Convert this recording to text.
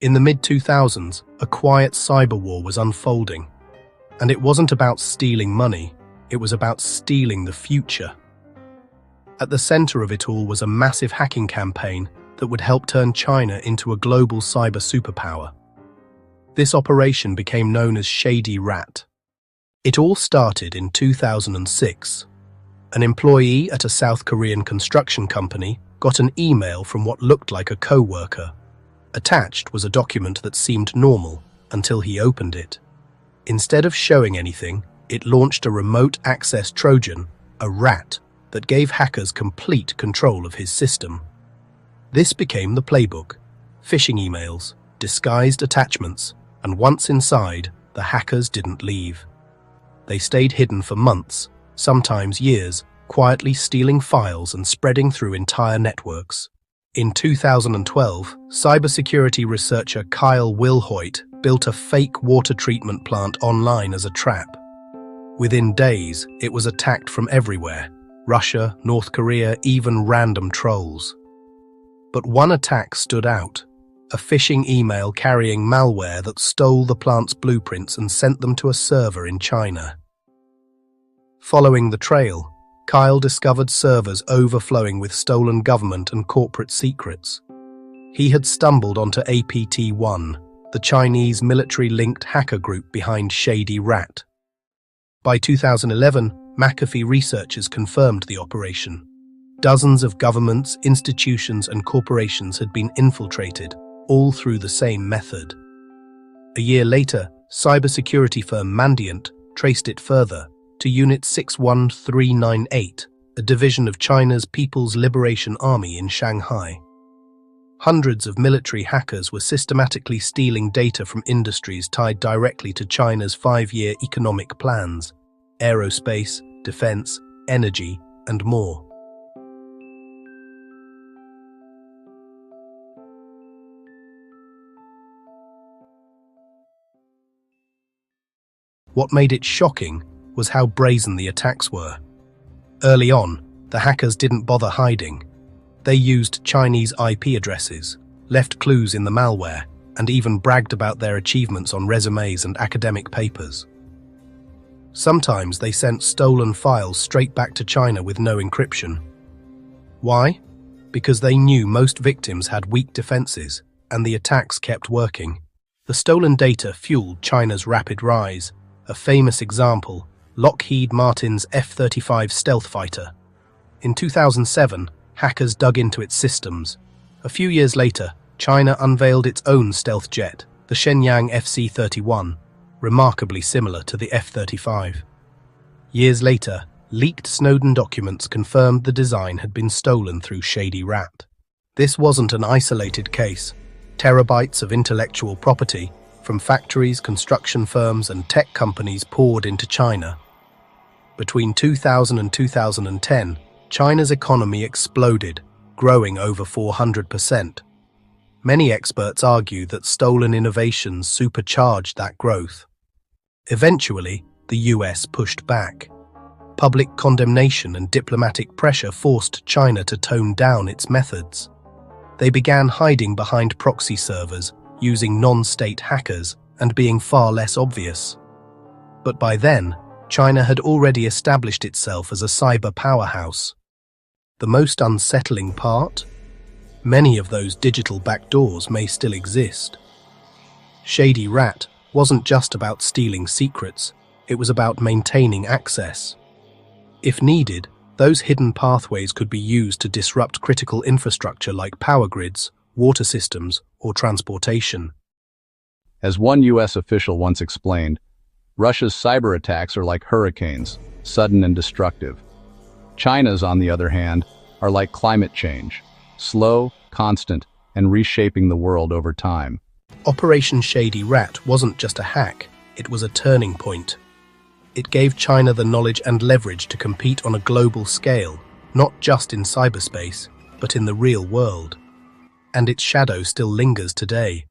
In the mid-2000s, a quiet cyber war was unfolding. And it wasn't about stealing money, it was about stealing the future. At the center of it all was a massive hacking campaign that would help turn China into a global cyber superpower. This operation became known as Shady Rat. It all started in 2006. An employee at a South Korean construction company got an email from what looked like a co-worker. Attached was a document that seemed normal until he opened it. Instead of showing anything, it launched a remote access Trojan, a rat, that gave hackers complete control of his system. This became the playbook: phishing emails, disguised attachments, and once inside, the hackers didn't leave. They stayed hidden for months, sometimes years, quietly stealing files and spreading through entire networks. In 2012, cybersecurity researcher Kyle Wilhoit built a fake water treatment plant online as a trap. Within days, it was attacked from everywhere: Russia, North Korea, even random trolls. But one attack stood out: a phishing email carrying malware that stole the plant's blueprints and sent them to a server in China. Following the trail, Kyle discovered servers overflowing with stolen government and corporate secrets. He had stumbled onto APT-1, the Chinese military-linked hacker group behind Shady Rat. By 2011, McAfee researchers confirmed the operation. Dozens of governments, institutions, and corporations had been infiltrated, all through the same method. A year later, cybersecurity firm Mandiant traced it further to Unit 61398, a division of China's People's Liberation Army in Shanghai. Hundreds of military hackers were systematically stealing data from industries tied directly to China's 5-year economic plans: aerospace, defense, energy, and more. What made it shocking was how brazen the attacks were. Early on, the hackers didn't bother hiding. They used Chinese IP addresses, left clues in the malware, and even bragged about their achievements on resumes and academic papers. Sometimes they sent stolen files straight back to China with no encryption. Why? Because they knew most victims had weak defenses, and the attacks kept working. The stolen data fueled China's rapid rise. A famous example: Lockheed Martin's F-35 stealth fighter. In 2007, hackers dug into its systems. A few years later, China unveiled its own stealth jet, the Shenyang FC-31, remarkably similar to the F-35. Years later, leaked Snowden documents confirmed the design had been stolen through Shady Rat. This wasn't an isolated case. Terabytes of intellectual property from factories, construction firms, and tech companies poured into China. Between 2000 and 2010, China's economy exploded, growing over 400%. Many experts argue that stolen innovations supercharged that growth. Eventually, the US pushed back. Public condemnation and diplomatic pressure forced China to tone down its methods. They began hiding behind proxy servers, using non-state hackers, and being far less obvious. But by then, China had already established itself as a cyber powerhouse. The most unsettling part? Many of those digital backdoors may still exist. Shady Rat wasn't just about stealing secrets, it was about maintaining access. If needed, those hidden pathways could be used to disrupt critical infrastructure like power grids, water systems, or transportation. As one U.S. official once explained, Russia's cyber attacks are like hurricanes, sudden and destructive. China's, on the other hand, are like climate change, slow, constant, and reshaping the world over time. Operation Shady Rat wasn't just a hack, it was a turning point. It gave China the knowledge and leverage to compete on a global scale, not just in cyberspace, but in the real world. And its shadow still lingers today.